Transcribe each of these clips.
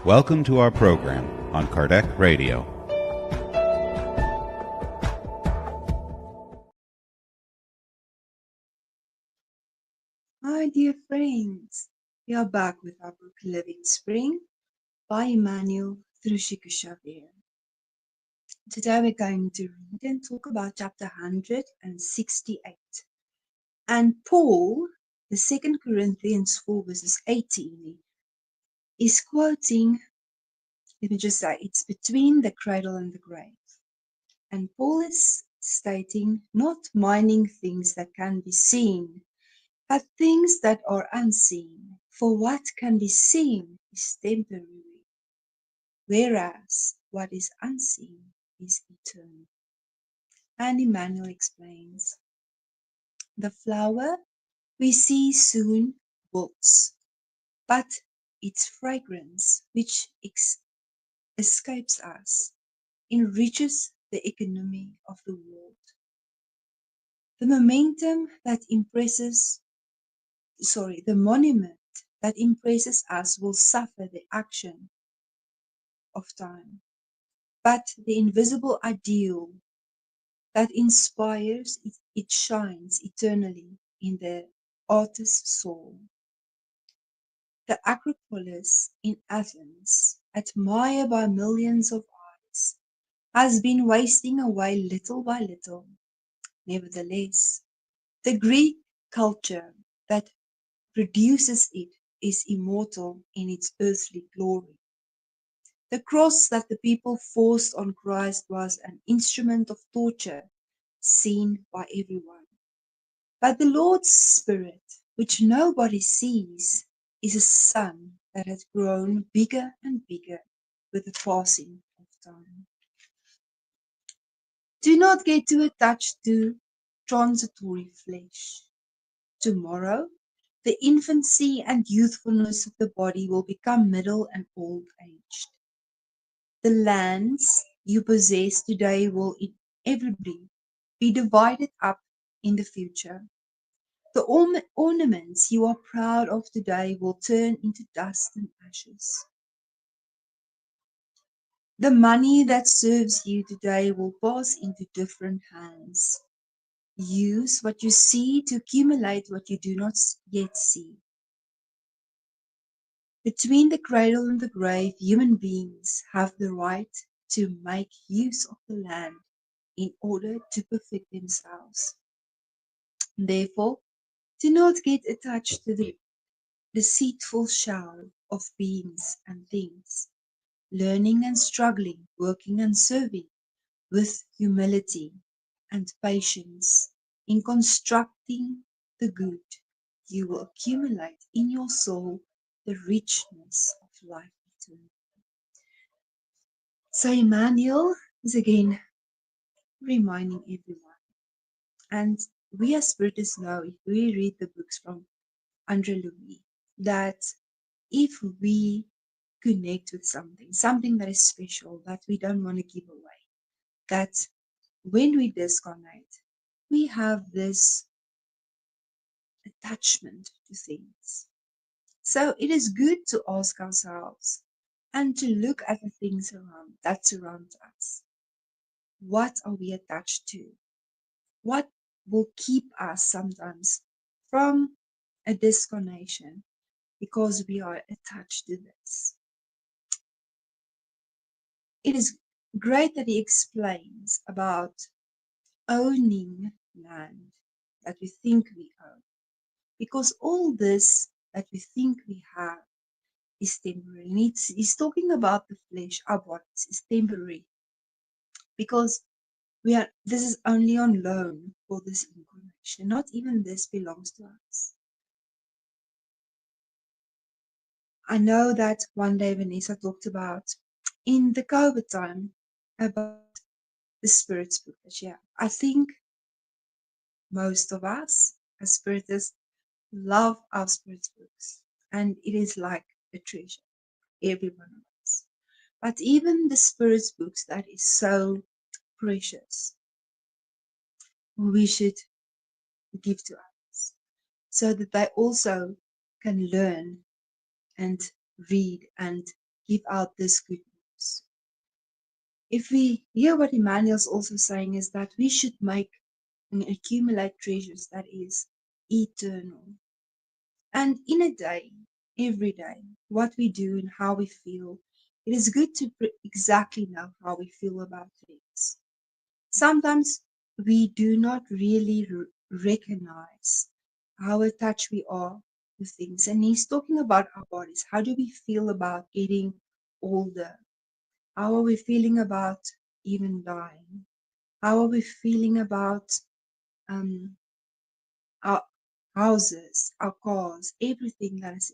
Welcome to our program on Kardec Radio. Hi dear friends, we are back with our book Living Spring by Emmanuel through Chico Xavier. Today we're going to read and talk about chapter 168. And Paul, the 2 Corinthians 4 verses 18, is quoting, let me just say, it's between the cradle and the grave. And Paul is stating, not minding things that can be seen, but things that are unseen. For what can be seen is temporary, whereas what is unseen is eternal. And Emmanuel explains, the flower we see soon wilts, but its fragrance, which escapes us, enriches the economy of the world. The monument that impresses us will suffer the action of time. But the invisible ideal that inspires, it shines eternally in the artist's soul. The Acropolis in Athens, admired by millions of eyes, has been wasting away little by little. Nevertheless, the Greek culture that produces it is immortal in its earthly glory. The cross that the people forced on Christ was an instrument of torture, seen by everyone. But the Lord's Spirit, which nobody sees, is a sun that has grown bigger and bigger with the passing of time. Do not get too attached to transitory flesh. Tomorrow, the infancy and youthfulness of the body will become middle and old aged. The lands you possess today will inevitably be divided up in the future. The ornaments you are proud of today will turn into dust and ashes. The money that serves you today will pass into different hands. Use what you see to accumulate what you do not yet see. Between the cradle and the grave, human beings have the right to make use of the land in order to perfect themselves. Therefore, do not get attached to the deceitful shell of beings and things, learning and struggling, working and serving with humility and patience in constructing the good. You will accumulate in your soul the richness of life eternal. So Emmanuel is again reminding everyone, and we as Spiritists know, if we read the books from Andre Louis, that if we connect with something that is special, that we don't want to give away, that when we disconnect, we have this attachment to things. So it is good to ask ourselves and to look at the things that surround us. What are we attached to? What will keep us sometimes from a disconnection because we are attached to this? It is great that he explains about owning land that we think we own, because all this that we think we have is temporary. And he's talking about the flesh, our bodies is temporary, because this is only on loan for this incarnation. Not even this belongs to us. I know that one day Vanessa talked about in the COVID time about the Spirit's book that she had. I think most of us as Spiritists love our Spirit's books, and it is like a treasure, every one of us. But even the Spirit's books that is so precious, we should give to others so that they also can learn and read and give out this good news. If we hear what Emmanuel's also saying is that we should make and accumulate treasures that is eternal. And in a day, every day, what we do and how we feel, it is good to exactly know how we feel about things. Sometimes we do not really recognize how attached we are to things. And he's talking about our bodies. How do we feel about getting older? How are we feeling about even dying? How are we feeling about our houses, our cars, everything that is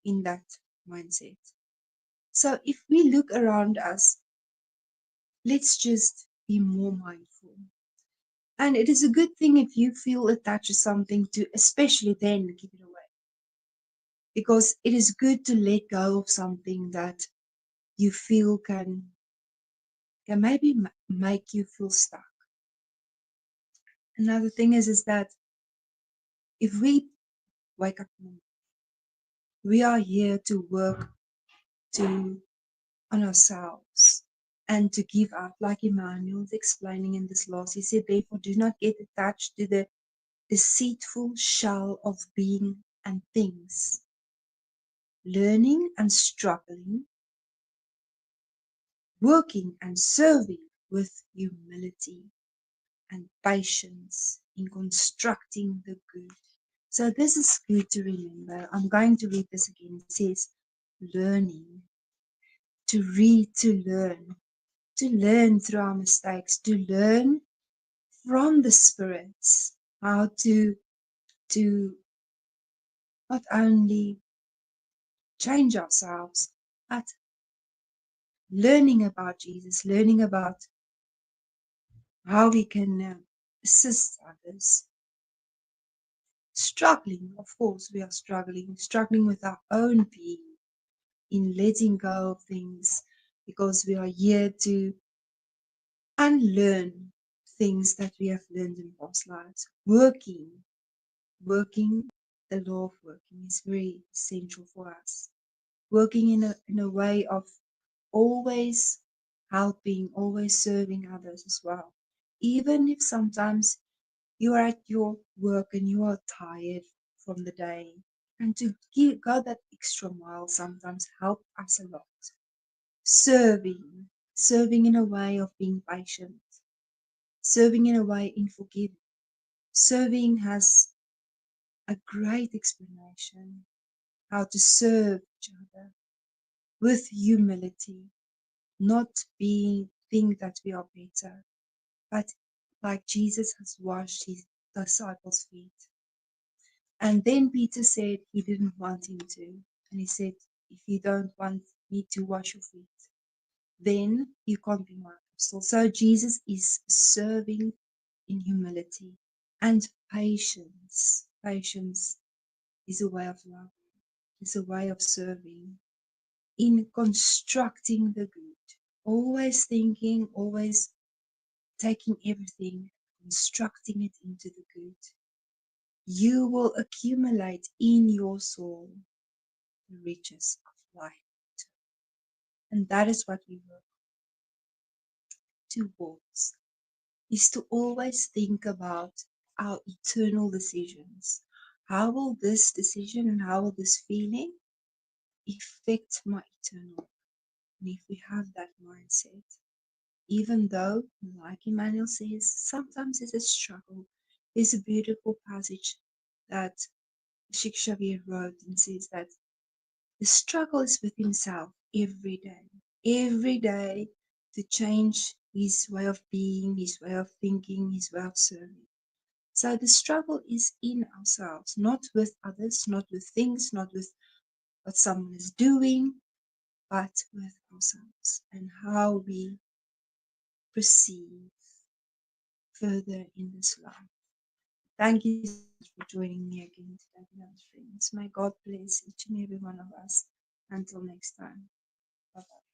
in that mindset? So if we look around us, let's just be more mindful. And it is a good thing if you feel attached to something to especially then give it away. Because it is good to let go of something that you feel can maybe make you feel stuck. Another thing is that if we wake up in the morning, we are here to work to on ourselves and to give up, like Emmanuel is explaining in this last. He said, therefore, do not get attached to the deceitful shell of being and things, learning and struggling, working and serving with humility and patience in constructing the good. So this is good to remember. I'm going to read this again. It says, learning, to read, to learn through our mistakes, to learn from the spirits how to not only change ourselves, but learning about Jesus, learning about how we can assist others. Struggling, of course, we are struggling with our own being in letting go of things because we are here to unlearn things that we have learned in past lives. Working, the law of working is very essential for us. Working in a way of always helping, always serving others as well. Even if sometimes you are at your work and you are tired from the day, and to go that extra mile sometimes help us a lot. Serving in a way of being patient, serving in a way in forgiving. Serving has a great explanation how to serve each other with humility, not being think that we are better, but like Jesus has washed his disciples' feet. And then Peter said he didn't want him to. And he said, if you don't want me to wash your feet, then you can't be my apostle. So Jesus is serving in humility and patience. Patience is a way of love, is a way of serving, in constructing the good. Always thinking, always taking everything, constructing it into the good. You will accumulate in your soul the riches of life. And that is what we work towards, is to always think about our eternal decisions. How will this decision and how will this feeling affect my eternal? And if we have that mindset, even though, like Emmanuel says, sometimes it's a struggle, there's a beautiful passage that Chico Xavier wrote and says that the struggle is with himself every day to change his way of being, his way of thinking, his way of serving. So the struggle is in ourselves, not with others, not with things, not with what someone is doing, but with ourselves and how we proceed further in this life. Thank you so much for joining me again today, beloved friends. May God bless each and every one of us. Until next time. Bye-bye.